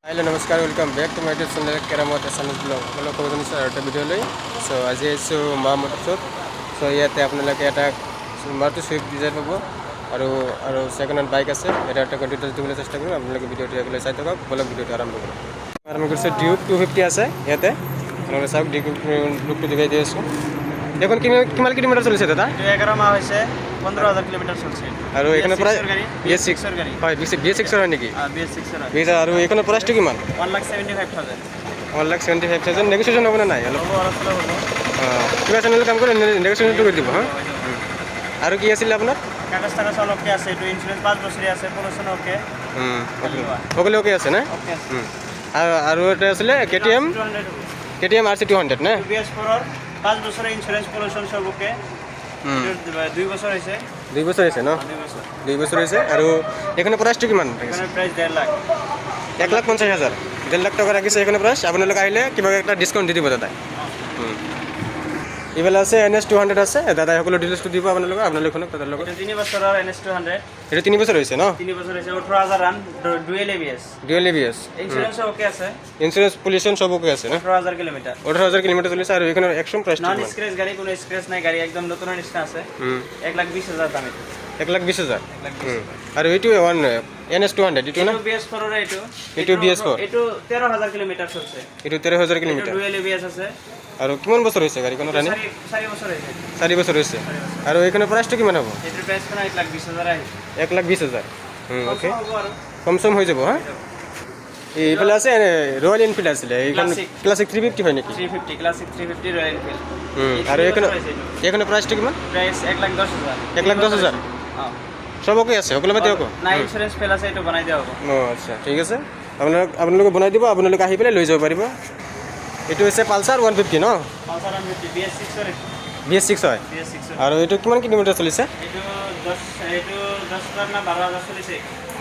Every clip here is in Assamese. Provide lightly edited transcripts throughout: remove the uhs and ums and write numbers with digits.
हेलो नमस्कार welcome back to my YouTube channel केरामत एसामिस ब्लग সকলো খবৰ জানিছোঁ আৰু এটা ভিডিঅ' লৈ সো আজি আহিছোঁ মা মটৰছত সো ইয়াতে আপোনালোকে এটা মাৰুতি সুইফ্ট ডিজায়াৰ পাব আৰু সেকেন্ড হ্যান্ড বাইক আছে এটা একটা ডিটেইলছ দিবলৈ চেষ্টা কৰিম আপোনালোকে ভিডিঅ'টো আগলৈ চাই থাকক বলক ভিডিঅ'টো আৰম্ভ কৰোঁ আৰম্ভ কৰিছোঁ ডিউক 250 আছে ইয়াতে আপোনালোকে চাওক ডিউক লুকটো দেখাই দি আছোঁ দেখোন কিমান কিলোমিটাৰ চলিছে দাদা 11 মাহ হৈছে 15000 কিলোমিটাৰ চলিছে আৰু এখানে প্ৰায় BS6 গাড়ী হয় BS6 হয় নেকি BS6 বিজা আৰু এখানে প্ৰাইসটো কিমান 1,75,000 নেগোসিয়েশন হ'ব না নাই অলপ কিবা চেনেল কাম কৰে নেগোসিয়েশনটো কৰি দিব হা আৰু কি আছিল আপোনাৰ কাগজ টাগজ অলপকে আছে এইটো ইন্স্যুৰেন্স 5 বছৰীয়া আছে পলিউশন ওকে ওকে ওকে আছে না আৰু এটা আছিল KTM RC200 না BS4 ৰ 5 বছৰৰ ইন্স্যুৰেন্স পলিউশন সব ওকে 2 বছৰ হৈছে 2 বছৰ হৈছে ন 2 বছৰ হৈছে আৰু এখানে প্ৰাইসটো কিমান এখানে প্রাইস 1.5 লাখ 1,50,000 1.5 লাখ টাকা রাখিছে এখানে প্রাইস আপোনালোকে আহিলে কিবা একটা ডিসকাউন্ট দি দিব দাদা ইবেলা আছে NS200 আছে দাদা সকলো ডিটেইলছটো দিব আপোনালোকে দাদাৰ লগত 3 বছৰৰ NS200 এটা 3 বছৰ হৈছে ন 3 বছৰ হৈছে 18000 run dual ABS insurance okay আছে ইন্স্যুরেন্স পলিউশন সব ওকে আছে না 18000 কিলোমিটার 18000 কিলোমিটার চলিছে আৰু এখানে একদম প্রাইস নন স্ক্র্যাচ গাড়ি কোনো স্ক্র্যাচ নাই গাড়ি একদম নতুন নিশ্চয় আছে 1,20,000 দাম এটা 1,20,000 আৰু এইটো NS200 এইটো না BS4 ৰ এইটো BS4 এইটো 13000 কিলোমিটাৰ চলছে এইটো 13000 কিলোমিটাৰ ডুয়েল ABS আছে আৰু কিমান বছৰ হৈছে গাড়ীখন ৰানি 4 বছৰ হৈছে 4 বছৰ হৈছে আৰু এখানে প্রাইসটো কিমান হ'ব এটার প্রাইস কোন 1,20,000 আই 1,20,000 ওকে কমসম হৈ যাব হ্যাঁ এইফালে আছে রয়্যাল এনফিল্ড আছে এইখন ক্লাসিক 350 হয় নেকি 350 ক্লাসিক 350 রয়্যাল এনফিল্ড আৰু এখানে প্রাইসটো কিমান প্রাইস 1,10,000 1,10,000 হ্যাঁ সব ওকে আছে সকলো মতে ওকে না ইন্স্যুরেন্স ফেল আছে এটা বনাই দেব ও আচ্ছা ঠিক আছে আপোনালোকে বনাই দিব আপোনালোকে আহি পেলাই লৈ যাব পাৰিব এইটো হৈছে পালসাৰ 150 ন পালসাৰ 150 BS6 হয় BS6 আৰু এইটো কিমান কিলোমিটাৰ চলিছে এইটো 10,000 না 12,000 চলিছে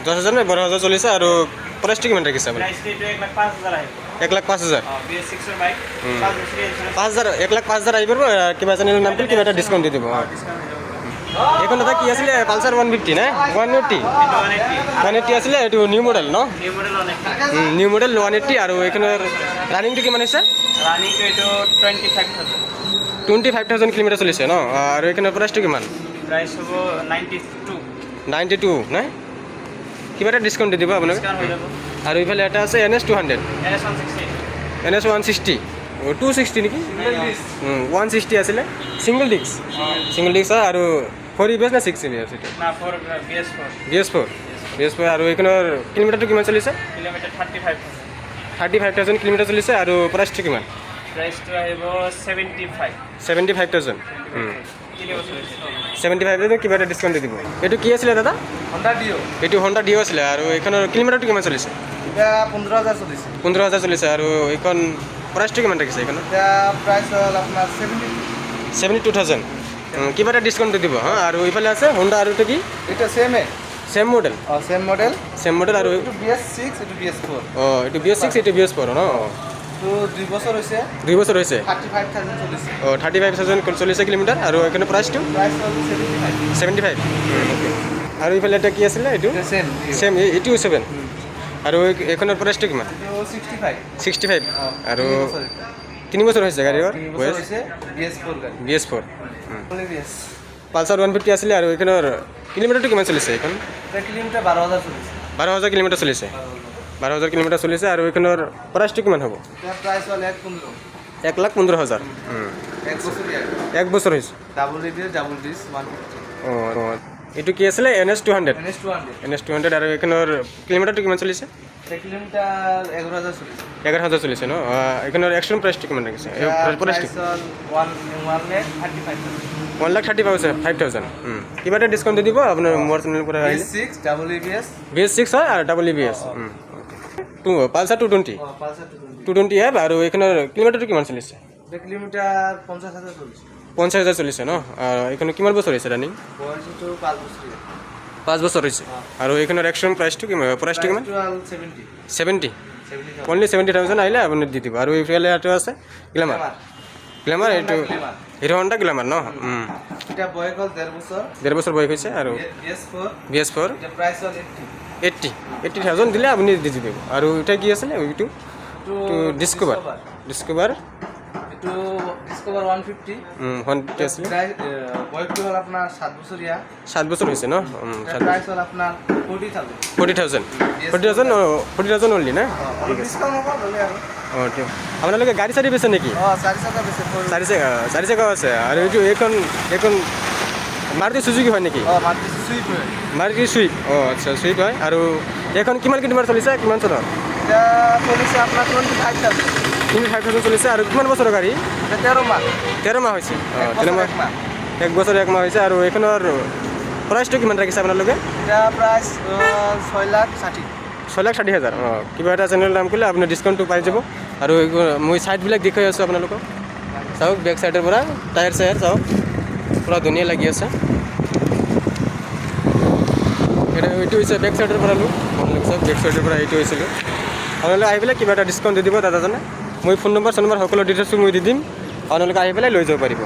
10,000 নে 12,000 চলিছে আৰু প্ৰাইসটো কিমান ৰাখিছে আপুনি প্ৰাইস এইটো 1,05,000 আহিব 1,05,000 BS6 ৰ বাইক 5 বছৰীয়া ইন্স্যুৰেন্স 1,05,000 আহি পাৰিব কিবা চেনেলৰ নাম কিবা এটা ডিসকাউন্ট দি দিব ডিসকাউন্ট হৈ যাব এখন দাদা কি আছিলে পালসাৰ 150 না 180 180 আছিলে এইটো নিউ মডেল ন নিউ মডেল অনেক নিউ মডেল 180 আৰু এখনৰ ৰানিংটো কিমান হৈছে ৰানিং তো এইটো 25,000 কিলোমিটাৰ চলিছে ন আৰু এখনৰ প্ৰাইসটো কিমান প্রাইস হ'ব 92 না কিবা এটা ডিসকাউন্ট দি দিব আপোনাক ডিসকাউন্ট হৈ যাব আৰু ইফালে এটা আছে NS200 NS160 260 নেকি 160 আছিলে সিঙ্গল ডিস্ক আৰু 4 ABS না 6 ABS এটা না 4 BS4 আৰু এখনৰ কিলোমিটাৰটো কিমান চলিছে কিলোমিটাৰ 35,000 কিলোমিটাৰ চলিছে আৰু প্ৰাইসটো কিমান প্রাইসটো আহিব 75,000 75,000 কিবা এটা ডিসকাউন্ট দি দিব এইটো কি আছিলে দাদা হন্ডা ডিও এইটো হন্ডা ডিও আছিলে আৰু এখনৰ কিলোমিটাৰটো কিমান চলিছে এটা 15,000 চলিছে 15,000 চলিছে আৰু এইখন প্ৰাইসটো কিমান ৰাখিছে এইখন এটা প্ৰাইস হল আপনাৰ 72,000 কিবা এটা ডিসকাউন্ট দি দিব হ্যাঁ আৰু ইফালে আছে হন্ডা আৰু এটা কি এটা সেম মডেল সেম মডেল আৰু এটা BS6 এটা BS4 এইটো BS6 এইটো BS4 ন তো 2 বছর হইছে 2 বছৰ হৈছে 35,000 চলিছে 35,000 চলিছে কিলোমিটাৰ আৰু এখানে প্ৰাইসটো প্ৰাইস হল 75 ওকে আৰু ইফালে এটা কি আছিলে এইটো সেম এইটো 7 আৰু এখনৰ প্ৰাইসটো কিমান 65 আৰু 3 বছৰ হৈছে গাড়ীৰ বয়স BS4 পালসাৰ 150 আছিলে আৰু এখনৰ কিলোমিটাৰটো কিমান চলিছে এখন কিলোমিটাৰ 12,000 চলিছে 12,000 কিলোমিটাৰ চলিছে 12,000 কিলোমিটাৰ চলিছে আৰু এখনৰ প্ৰাইসটো কিমান হ'ব প্ৰাইস হল 1,15,000 এক বছৰ হৈছে ডাবল ডিস 150 এইটো কি আছিলে NS200 আৰু এখনৰ কিলোমিটাৰটো কিমান চলিছে কিলোমিটাৰ 11,000 চলিছে 11,000 চলিছে ন এখনৰ এক্সট্ৰিম প্ৰাইসটো কিমান ৰাখিছে প্ৰাইসটো 1,35,000 কিবা এটা ডিসকাউন্ট দি দিব আপোনাৰ মোৰ চেনেলৰ পৰা আহিলে BS6 হয় আৰু ডাবল ABS পালসাৰ 220 আৰু এখনৰ কিলোমিটাৰটো কিমান চলিছে কিলোমিটাৰ 50,000 চলিছে 50,000 চলিছে ন এখনৰ কিমান বছৰ হৈছে ৰানিং 5 বছৰ হৈছে আৰু এখনৰ এক্সট্ৰিম প্ৰাইসটো কিমান 70 অনলি 70,000 আহিলে আপুনি দি দিব আৰু এইফালে এটা আছে গ্ল্যামাৰ এইটো হিৰো হন্ডা গ্ল্যামাৰ ন এটা বয়স হল 1.5 বছৰ 1.5 বছৰ বয়স হৈছে আৰু BS4 প্ৰাইস হল 80,000 দিলে আপুনি দি দিব আৰু এটা কি আছিলে এইটো ডিস্কভাৰ এইটো ডিস্কভাৰ 150 150 আছিলে বয়সটো হ'ল আপোনাৰ 7 বছৰীয়া 7 বছৰ হৈছে ন প্ৰাইচ হ'ল আপোনাৰ 40,000 অনলি না ডিছকাউণ্ট হ'ব ল'লে আৰু অঁ ঠিক আপোনালোকে গাড়ী চাড়ী বেচে নেকি 4 চকা বেছি 4 চকা আছে আৰু এইটো এইখন মাৰুতি চুজুকি হয় নেকি মাৰুতি চুইফ্ট হয় মাৰুতি চুইফ্ট অঁ আচ্ছা চুইফ্ট হয় আৰু এইখন কিমান কিলোমিটাৰ চলিছে কিমান চনৰ এতিয়া চলিছে আপোনাৰ 25,000 চলিছে আৰু কিমান বছৰৰ গাড়ী 13 মাহ 13 মাহ হৈছে অঁ 13 মাহ 1 বছৰ 1 মাহ হৈছে আৰু এইখনৰ প্ৰাইচটো কিমান ৰাখিছে আপোনালোকে এতিয়া প্ৰাইচ 6,60,000 অঁ কিবা এটা চেনেল নাম কৰিলে আপুনি ডিছকাউণ্টটো পাই যাব আৰু মই ছাইডবিলাক দেখুৱাই আছোঁ আপোনালোকক চাওক বেক ছাইডৰ পৰা টায়াৰ চাওক পুৰা ধুনীয়া লাগি আছে এইটো হৈছে বেক ছাইডৰ পৰা আপোনালোকে চাওক বেক ছাইডৰ পৰা এইটো হৈছিলোঁ আপোনালোকে আহি পেলাই কিবা এটা ডিছকাউণ্ট দি দিব দাদাজনে মই ফোন নম্বৰ সকলো ডিটেইলছটো মই দি দিম আপোনালোকে আহি পেলাই লৈ যাব পাৰিব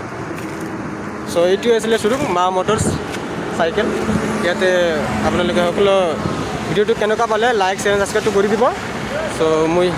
চ' এইটো আছিলে শ্ব'ৰুম মা মটৰ্ছ চাইকেল ইয়াতে আপোনালোকে সকলো ভিডিঅ'টো কেনেকুৱা পালে লাইক শ্বেয়াৰ ছাবস্ক্ৰাইবটো কৰি দিব চ' মই